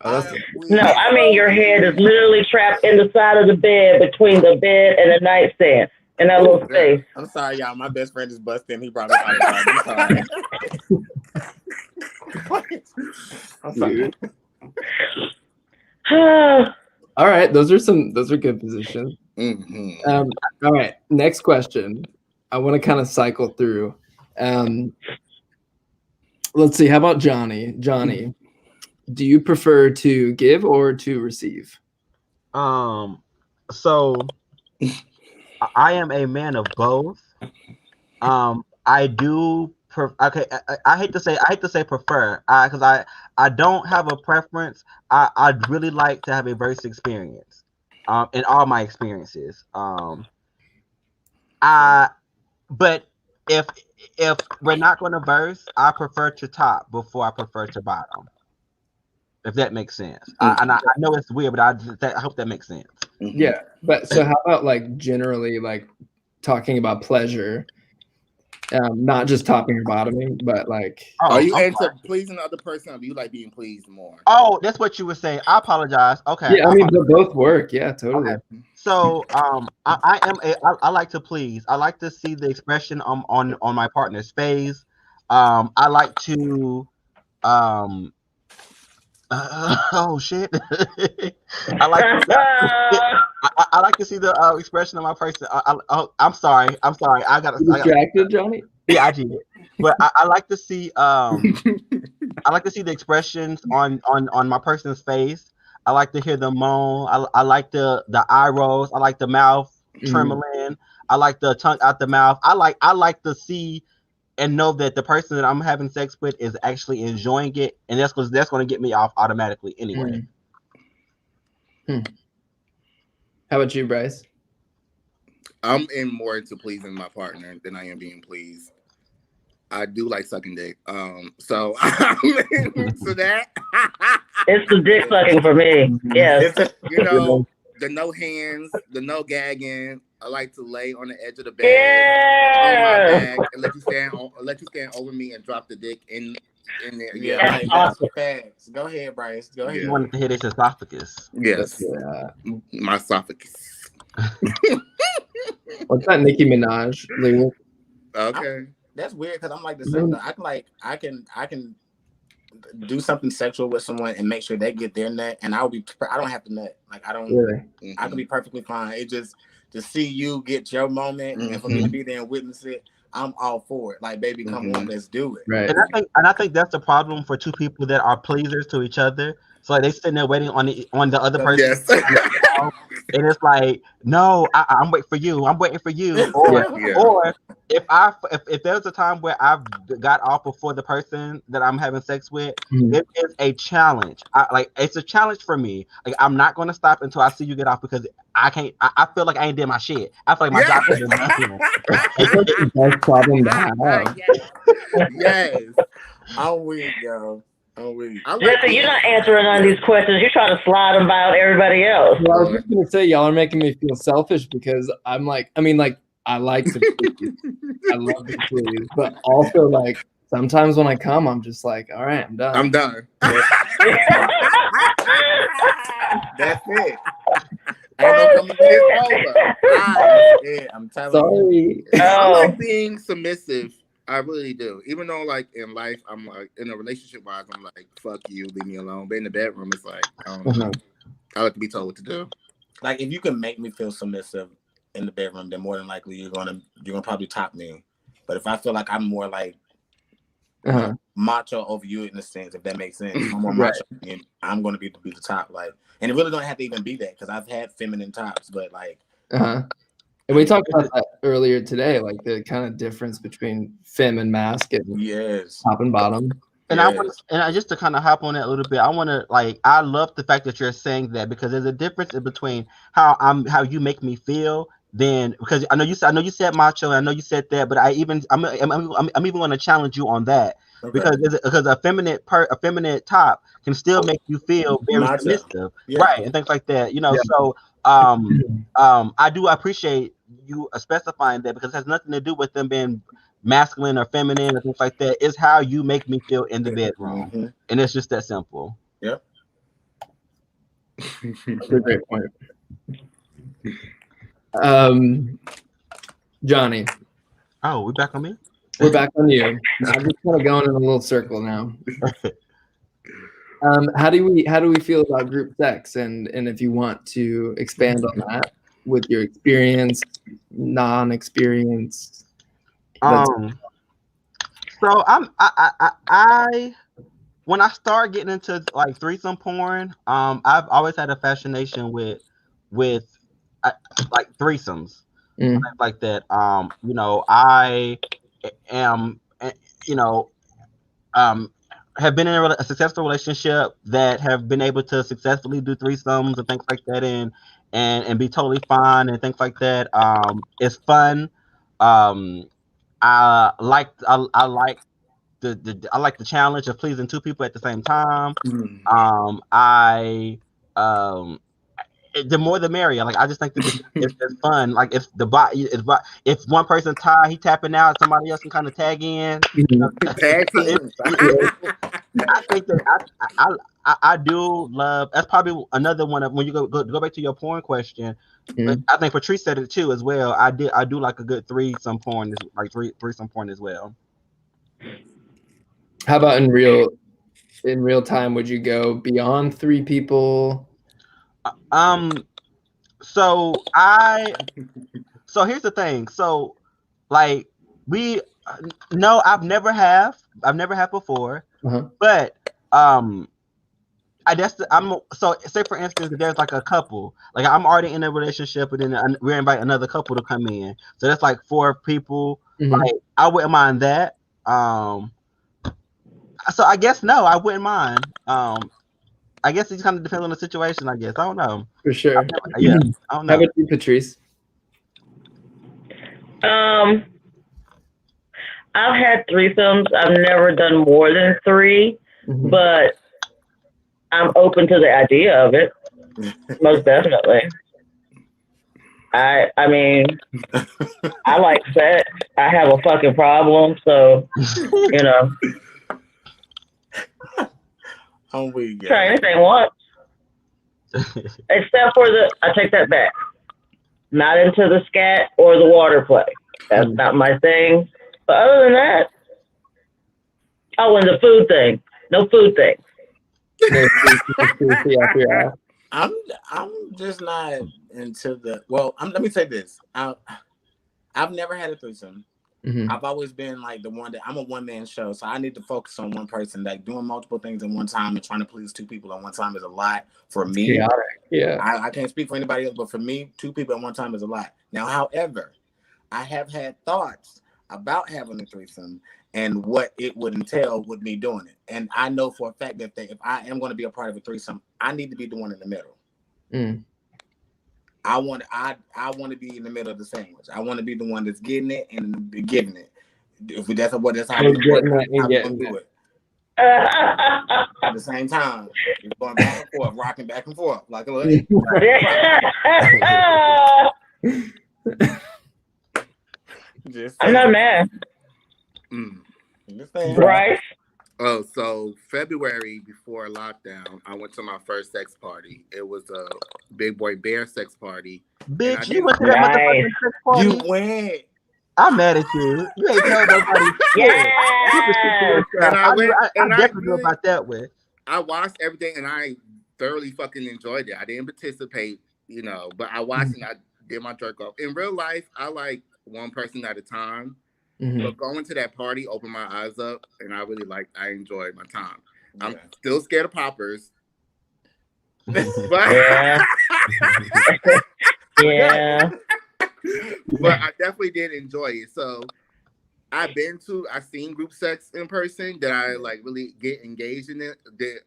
Oh, that's No, I mean your head is literally trapped in the side of the bed between the bed and the nightstand in that little space. I'm sorry, y'all. My best friend just busted in. He brought me I'm sorry. I'm sorry. All right, those are good positions. Mm-hmm. All right, next question. I want to kind of cycle through. Let's see. How about Johnny? Johnny, do you prefer to give or to receive? So I am a man of both. I do. Okay, I hate to say prefer, because I don't have a preference. I'd really like to have a verse experience. In all my experiences. But if we're not going to verse, I prefer to top before I prefer to bottom. If that makes sense. I know it's weird, but I hope that makes sense. Mm-hmm. Yeah, but so how about like generally like talking about pleasure, not just topping or bottoming, but like. Are you into pleasing the other person, or do you like being pleased more? Oh, that's what you were saying. I apologize. Okay. Yeah, I mean, they both work. Yeah, totally. Okay. So, I like to please. I like to see the expression on my partner's face. I like to, oh shit. I like I like to see the expression of my person. I'm sorry. I distracted, Johnny. Yeah, I did. But I like to see I like to see the expressions on my person's face. I like to hear them moan. I like the eye rolls. I like the mouth trembling. I like the tongue out the mouth. I like to see and know that the person that I'm having sex with is actually enjoying it, and that's going to get me off automatically anyway. How about you, Bryce? I'm more into pleasing my partner than I am being pleased. I do like sucking dick. So I'm into that. It's the dick sucking for me. Yes. You know, the no hands, the no gagging. I like to lay on the edge of the bed, on my back, and let you stand over me and drop the dick in there. Yeah, like, that's facts. Go ahead, Bryce. Go ahead. You wanted to hit his esophagus. Yes. My esophagus. What's that Nicki Minaj lyric? Okay. That's weird because I'm like the same. I can do something sexual with someone and make sure they get their nut, and I don't have to nut. Like I don't. Really? I can be perfectly fine. It just to see you get your moment and for me to be there and witness it, I'm all for it. Like, baby, come on, let's do it. Right. And I think that's the problem for two people that are pleasers to each other. So like they sitting there waiting on the other person. Yes. And it's like, no, I'm waiting for you. I'm waiting for you. Or if there's a time where I've got off before the person that I'm having sex with, it is a challenge. It's a challenge for me. Like I'm not going to stop until I see you get off because I can't. I feel like I ain't did my shit. I feel like my job is done. That's problem to have. Yes. I'm weak, yo. I'm weak. Jesse, you're not answering none of these questions. You're trying to slide them by everybody else. Well, I was just gonna say y'all are making me feel selfish because I'm like, I mean, like I like to please. I love to please, but also like sometimes when I come, I'm just like, all right, I'm done. I'm done. That's it. Ain't no coming over. I'm telling you. Sorry. I like being submissive. I really do. Even though, like, in life, I'm like, in a relationship wise, I'm like, fuck you, leave me alone. But in the bedroom, it's like, I don't know. I like to be told what to do. Like, if you can make me feel submissive in the bedroom, then more than likely you're gonna probably top me. But if I feel like I'm more like macho over you in a sense, if that makes sense, I'm more macho, and I'm gonna be the top. Like, and it really don't have to even be that because I've had feminine tops, but like. And we talked about that earlier today, like the kind of difference between femme and masc and top and bottom. And I just to kind of hop on that a little bit, I love the fact that you're saying that because there's a difference in between how you make me feel. Then because I know you said macho, and I know you said that, but I'm even going to challenge you on that because a feminine top can still make you feel very submissive, right, and things like that. You know, so I do appreciate you specifying that, because it has nothing to do with them being masculine or feminine or things like that. It's how you make me feel in the bedroom, and it's just that simple. Yep. That's a great point. Johnny, Oh, we back on me? we're back on you. I'm just kind of going in a little circle now. How do we feel about group sex, and if you want to expand on that with your experience, non-experience? So I when I start getting into like threesome porn, I've always had a fascination with like threesomes, like that. You know, I am, you know, have been in a successful relationship that have been able to successfully do threesomes and things like that, and be totally fine and things like that. It's fun. I like I like I like the challenge of pleasing two people at the same time. The more the merrier. Like, I just think that it's fun. Like, if if one person tie, he tapping out, somebody else can kind of tag in. Tag team. I think that I do love. That's probably another one of when you go back to your porn question. I think Patrice said it too as well. I do like a good threesome porn, like threesome porn as well. How about in real time? Would you go beyond 3 people? So here's the thing. So, like, no, I've never have before. But I guess so say for instance, if there's like a couple, like I'm already in a relationship, and then we invite another couple to come in, so that's like 4 people. Like, I wouldn't mind that. So I guess no, I wouldn't mind. I guess it kind of depends on the situation. I guess I don't know. For sure. Yeah, I don't know. How about you, Patrice? I've had threesomes. I've never done more than 3, but I'm open to the idea of it. Most definitely. I mean, I like sex. I have a fucking problem, so you know. Try anything once. Except for I take that back. Not into the scat or the water play. That's not my thing. But other than that, and the food thing. No food thing. I'm just not into the. Well, let me say this. I've never had a threesome. I've always been like the one that I'm a one-man show, so I need to focus on one person. Like, doing multiple things at one time and trying to please 2 people at one time is a lot for me. Yeah, I can't speak for anybody else, but for me, 2 people at one time is a lot. Now, however, I have had thoughts about having a threesome and what it would entail with me doing it. And I know for a fact that if I am going to be a part of a threesome, I need to be the one in the middle. I want to be in the middle of the sandwich. I want to be the one that's getting it and giving it. That's how we're going to do it. At the same time, it's going back and forth, rocking back and forth like a little. I'm not mad. Right. Oh, so February before lockdown, I went to my first sex party. It was a Big Boy Bear sex party. Bitch, you went to that motherfucking sex party? You went. I'm mad at you. You ain't told nobody. And I definitely know about that way. I watched everything and I thoroughly fucking enjoyed it. I didn't participate, but I watched and I did my jerk off. In real life, I like one person at a time. But going to that party opened my eyes up, and I enjoyed my time. I'm still scared of poppers. But yeah. But I definitely did enjoy it. So I've seen group sex in person. Did I really get engaged in it? Did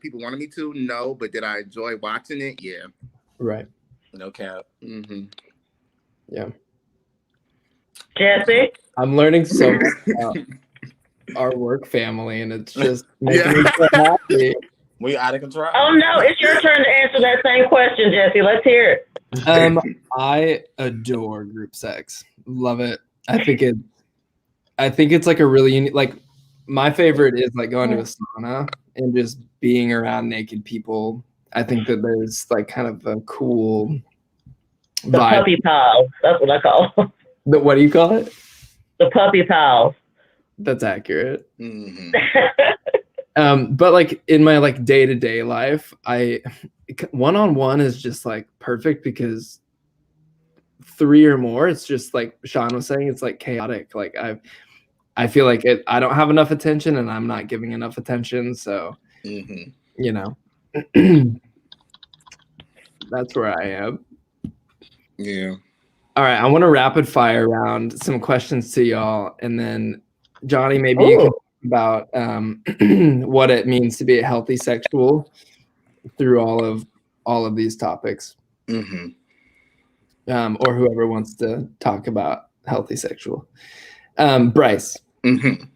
people wanted me to? No, but did I enjoy watching it? Yeah. Right. No cap. Yeah. Jesse? I'm learning so much about our work family, and it's just making me so happy. We out of control. Oh no, it's your turn to answer that same question, Jesse. Let's hear it. I adore group sex. Love it. I think it's like a really unique. Like my favorite is like going to a sauna and just being around naked people. I think that there's like kind of a cool The vibe. puppy pals. That's what I call them. What do you call it? The puppy pals. That's accurate. Mhm. But like in my like day-to-day life, one-on-one is just like perfect because 3 or more, it's just like Sean was saying, it's like chaotic. Like I feel like I don't have enough attention and I'm not giving enough attention. So, Mhm. you know, that's where I am. Yeah. All right. I want to rapid fire around some questions to y'all. And then Johnny, maybe you can talk about what it means to be a healthy sexual through all of these topics. Mhm. Or whoever wants to talk about healthy sexual. Bryce, Mhm.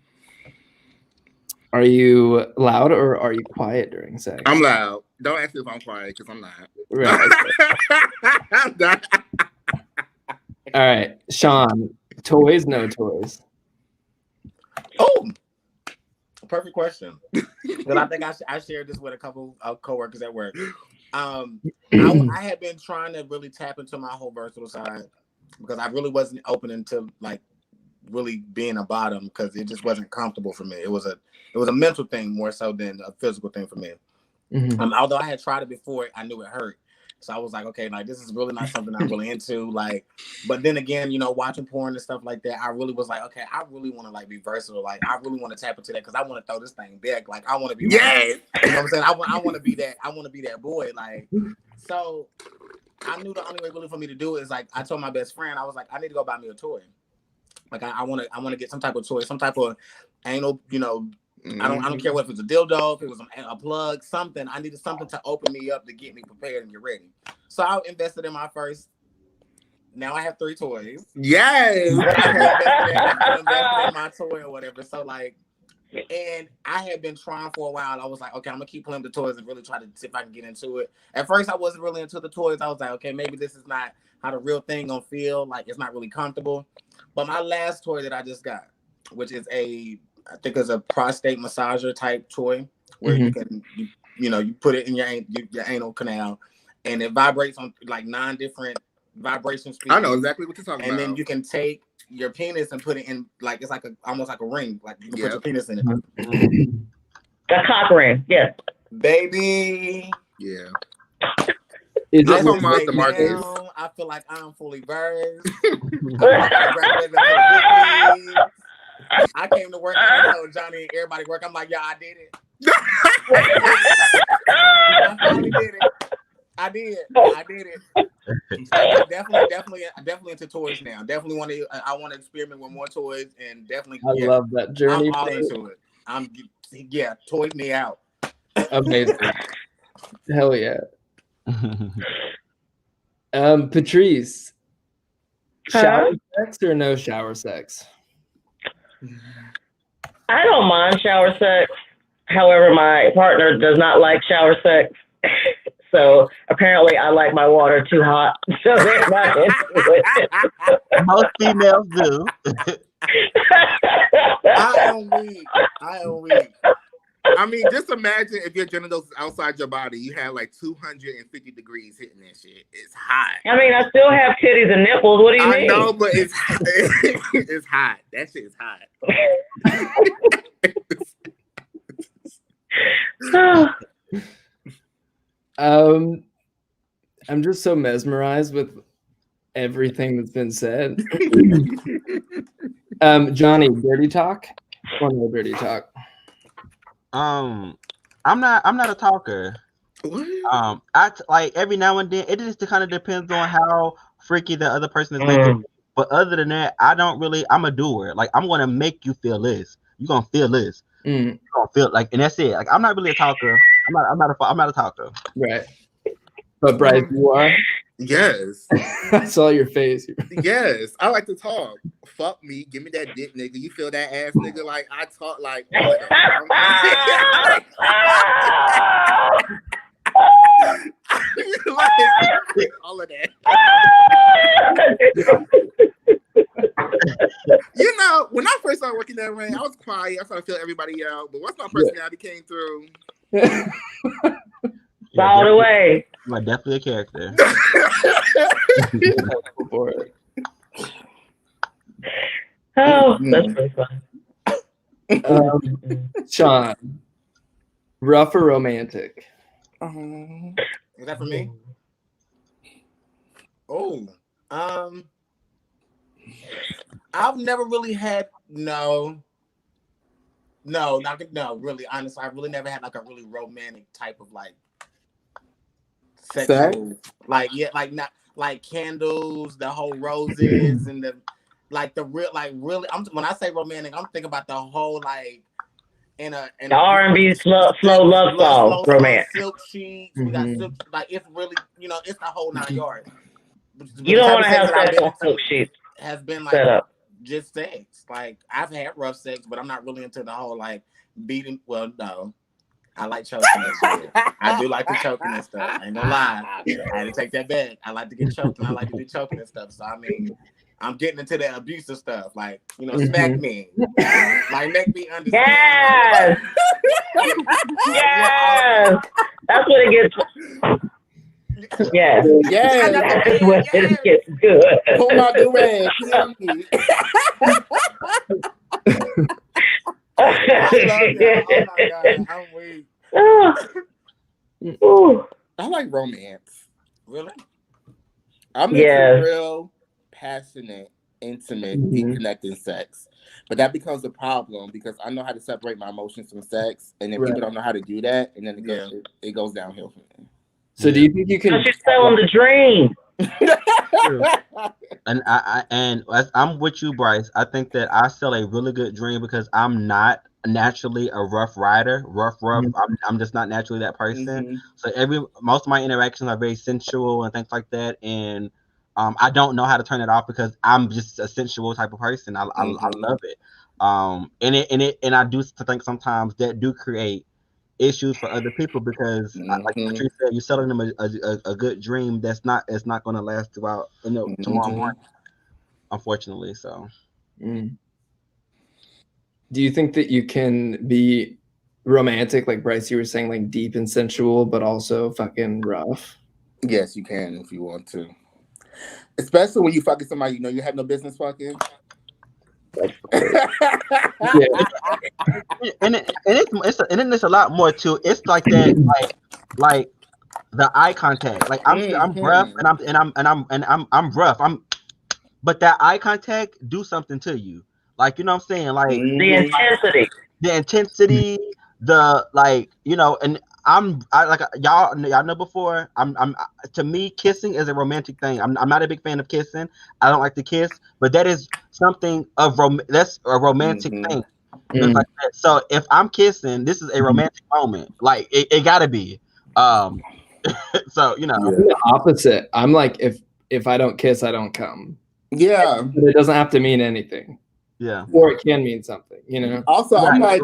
are you loud or are you quiet during sex? I'm loud. Don't ask me if I'm quiet because I'm not. Right. I'm not. All right, Sean, toys, no toys. Oh, perfect question. But I think I shared this with a couple of coworkers at work. I had been trying to really tap into my whole versatile side because I really wasn't open into like really being a bottom because it just wasn't comfortable for me. It was a mental thing more so than a physical thing for me. Mm-hmm. Although I had tried it before, I knew it hurt. So I was like, okay, like this is really not something I'm really into. Like, but then again, watching porn and stuff like that, I really was like, okay, I really want to like be versatile. Like, I really want to tap into that because I want to throw this thing back. Like, I want to be, Yes. you know what I'm saying? I want to be that. I want to be that boy. Like, so I knew the only way really for me to do it is like I told my best friend, I was like, I need to go buy me a toy. Like, I want to get some type of toy, some type of anal, I don't care if it's a dildo, if it was a plug, something. I needed something to open me up to get me prepared and get ready. So I invested in my first. Now I have 3 toys. Yes. I invested in my toy or whatever. So like, and I had been trying for a while. I was like, okay, I'm gonna keep playing with the toys and really try to see if I can get into it. At first, I wasn't really into the toys. I was like, okay, maybe this is not how the real thing gonna feel. Like it's not really comfortable. But my last toy that I just got, which is I think it's a prostate massager type toy where you can, you put it in your anal canal, and it vibrates on like 9 different vibration speeds. I know exactly what you're talking about. And then you can take your penis and put it in like it's like almost like a ring. Like you can put your penis in it. A cock ring, yes. Baby. Yeah. Is it talking about the Marcus? Now, I feel like I'm fully versed. I came to work and I told Johnny and everybody work. I'm like, yeah, I did it. I finally did it. I did it. So definitely into toys now. Definitely I want to experiment with more toys and definitely. I love that journey. I'm all into it. Toy me out. Amazing. Hell yeah. Patrice, shower sex or no shower sex? I don't mind shower sex. However, my partner does not like shower sex. So apparently I like my water too hot. So they're not into it. Most females do. I am weak. I mean, just imagine if your genitals is outside your body, you have like 250 degrees hitting that shit. It's hot. I mean, I still have titties and nipples. What do you mean? I know, but it's it's hot. That shit is hot. I'm just so mesmerized with everything that's been said. Johnny, dirty talk or no dirty talk? I'm not a talker. What? I like every now and then. It just kind of depends on how freaky the other person is making. But other than that, I'm a doer. Like I'm gonna make you feel this. You're gonna feel this. You're gonna feel like, and that's it. Like I'm not really a talker. I'm not a talker. Right. But Bryce, you are. Yes. I saw your face. Yes, I like to talk. Fuck me, give me that dick, nigga. You feel that ass, nigga? Like I talk like. Like, all of that. You know, when I first started working that way, I was quiet. I started to feel everybody out. But once my personality came through, all the way. You are definitely a character. For it. Oh, that's pretty fun. Sean, rough or romantic? Is that for me? Oh, I've never really had really honestly, I really never had like a really romantic type of like sexual, like not like candles, the whole roses and the real really. When I say romantic, I'm thinking about the whole like in a R&B slow love song romance. Silk sheets. We got silk, like it's really it's the whole 9 yards. You don't want to have sex on silk sheets. Has been like set up. Just sex. Like I've had rough sex, but I'm not really into the whole like beating. Well, no, I like choking and shit. I do like the choking and stuff. I ain't gonna lie. I had to take that back. I like to get choked and I like to do choking and stuff. So I mean, I'm getting into the abusive stuff, like smack me, like make me understand. Yes, that's what it gets. Yes. That's when it gets good. Pull my do-rag. I love that. Oh my god, I'm weak. I like romance. Really? I'm into real, passionate, intimate, deep connecting sex. But that becomes a problem because I know how to separate my emotions from sex, and then people don't know how to do that, and then it goes downhill from there. So do you think you can? Because you're selling the dream. And I'm with you, Bryce. I think that I sell a really good dream because I'm not naturally a rough rider. I'm just not naturally that person. So most of my interactions are very sensual and things like that, and I don't know how to turn it off because I'm just a sensual type of person. I love it. And I do think sometimes that do create issues for other people because like Patrice said, you're selling them a good dream it's not going to last throughout tomorrow morning, unfortunately. So do you think that you can be romantic, like Bryce, you were saying, like deep and sensual, but also fucking rough? Yes, you can if you want to, especially when you fucking somebody you have no business fucking. And it's a lot more too. It's like that, like the eye contact. Like I'm rough and I'm rough. But that eye contact do something to you. Like, you know what I'm saying? Like the intensity, the like, and y'all know before. I'm to me, kissing is a romantic thing. I'm not a big fan of kissing. I don't like to kiss, but that is something that's a romantic thing. Like that. So if I'm kissing, this is a romantic moment. Like it gotta be. So the opposite. I'm like, if I don't kiss, I don't come. Yeah, but it doesn't have to mean anything. Yeah, or it can mean something. Also, I'm like,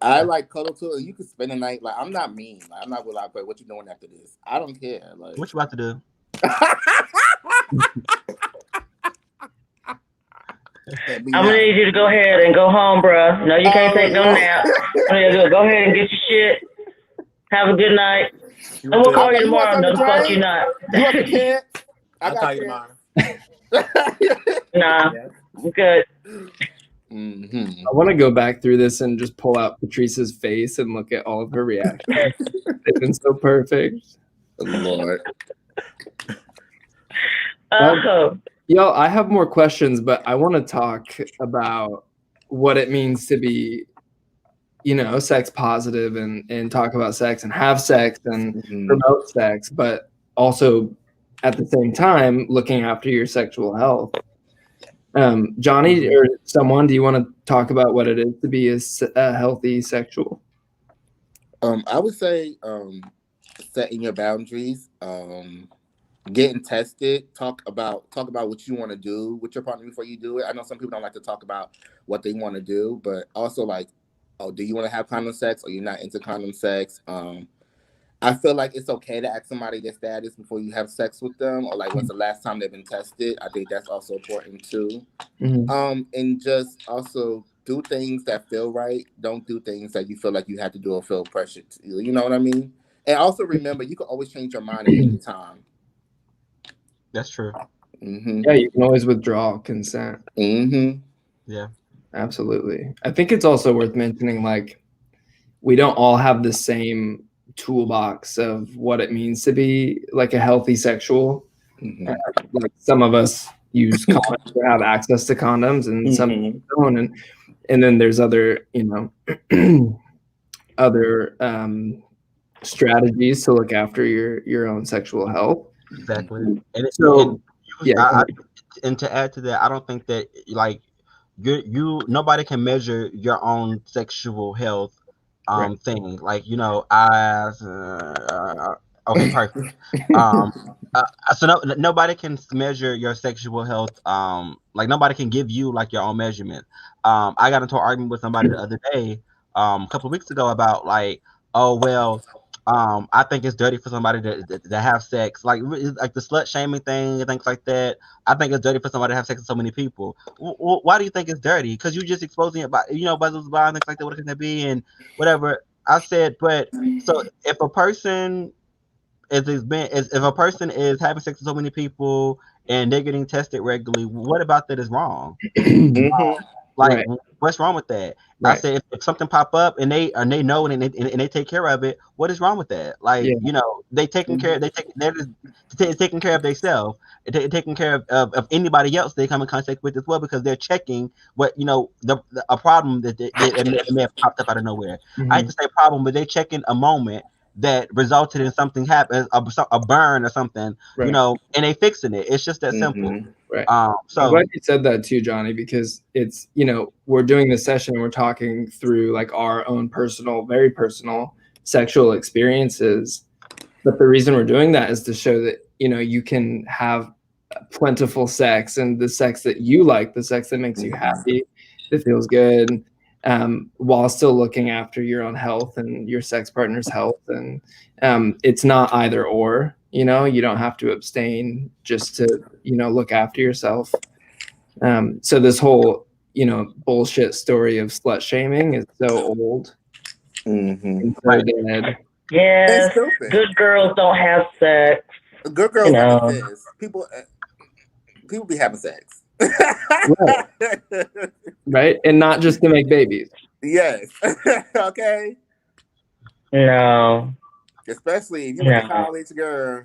I like cuddle too. You can spend the night. Like, I'm not mean. Like, I'm not really like, what you doing after this? I don't care. Like, what you about to do? I'm gonna need you to go ahead and go home, bro. No, you can't take no nap. Go ahead and get your shit. Have a good night. And we'll call you tomorrow. No, the fuck you not. You want the kid? I'll call you tomorrow. Nah, I'm good. I want to go back through this and just pull out Patrice's face and look at all of her reactions. They've been so perfect. Oh, Lord. Yo, I have more questions, but I want to talk about what it means to be, sex positive and talk about sex and have sex and promote sex, but also at the same time looking after your sexual health. Johnny or someone, do you want to talk about what it is to be a healthy sexual? I would say setting your boundaries, getting tested, talk about what you want to do with your partner before you do it. I know some people don't like to talk about what they want to do, but also like, do you want to have condom sex or you're not into condom sex? I feel like it's okay to ask somebody their status before you have sex with them, or like when's the last time they've been tested. I think that's also important too. And just also do things that feel right. Don't do things that you feel like you have to do or feel pressured to. You know what I mean? And also remember, you can always change your mind at any time. That's true. Yeah, you can always withdraw consent. Yeah, absolutely. I think it's also worth mentioning, like, we don't all have the same toolbox of what it means to be like a healthy sexual. Like some of us use condoms or have access to condoms, and some don't. And then there's other, other strategies to look after your own sexual health. exactly. Yeah. And to add to that, I don't think that like nobody can measure your own sexual health thing. Like, okay, perfect. So nobody can measure your sexual health. Like nobody can give you like your own measurement. I got into an argument with somebody the other day, a couple of weeks ago about like, oh well, I think it's dirty for somebody to have sex, like the slut shaming thing and things like that. I think it's dirty for somebody to have sex with so many people. Why do you think it's dirty? Because you're just exposing it by buzzers by and things like that. What can that be and whatever? I said, but so if a person if a person is having sex with so many people and they're getting tested regularly, what about that is wrong? Like, what's wrong with that? I said, if something pop up and they know and they take care of it, what is wrong with that? Like, they taking care, they're just taking care of themselves, taking care of anybody else they come in contact with as well, because they're checking what a problem that it may have popped up out of nowhere. I hate to say problem, but they're checking a moment that resulted in something happen, a burn or something, and they fixing it. It's just that simple. Right. So I'm glad you said that too, Johnny, because it's, we're doing this session and we're talking through like our own personal, very personal sexual experiences. But the reason we're doing that is to show that, you can have plentiful sex, and the sex that you like, the sex that makes you happy, that feels good, while still looking after your own health and your sex partner's health. And it's not either or, you don't have to abstain just to, look after yourself. So this whole, bullshit story of slut shaming is so old. And so dead. Yes, good girls don't have sex. Good girls don't exist. People be having sex. Right? And not just to make babies. Yes. Okay. No. Especially if you went to college, girl.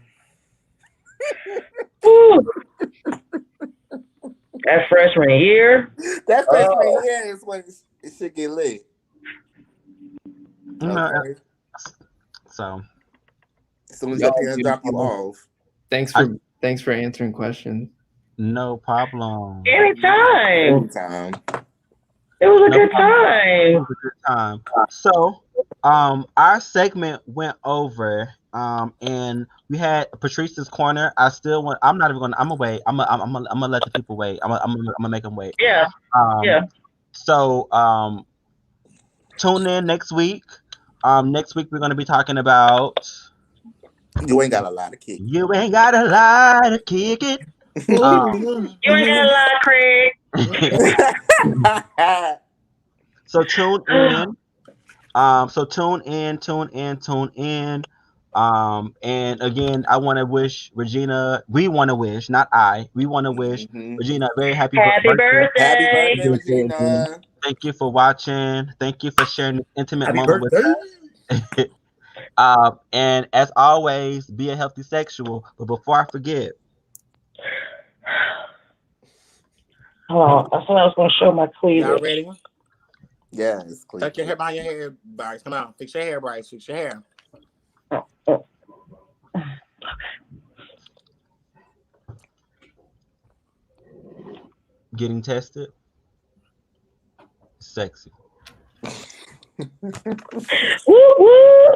That freshman year. That freshman year is when it should get lit. Okay. So as soon as your parents drop you off. Thanks for answering questions. No problem. Anytime. It was a good time. It was a good time. So, our segment went over, and we had Patrice's corner. I'm gonna wait. I'm gonna let the people wait. I'm gonna make them wait. Yeah. So, tune in next week. Next week we're gonna be talking about. You ain't got a lot of kick. You ain't got a lot of kick it. You ain't got a lot, Craig. So tune in. Tune in. And again, I want to wish Regina. We want to wish, not I. We want to wish Regina a very happy birthday. Happy birthday, Regina. Thank you for watching. Thank you for sharing this intimate moment with us. And as always, be a healthy sexual. But before I forget. Oh, I thought I was going to show my cleavage. Y'all ready? Yeah, it's clean. Tuck your hair behind your hair, Bryce. Come on. Fix your hair, Bryce. Fix your hair. Getting tested. Sexy. Woo woo!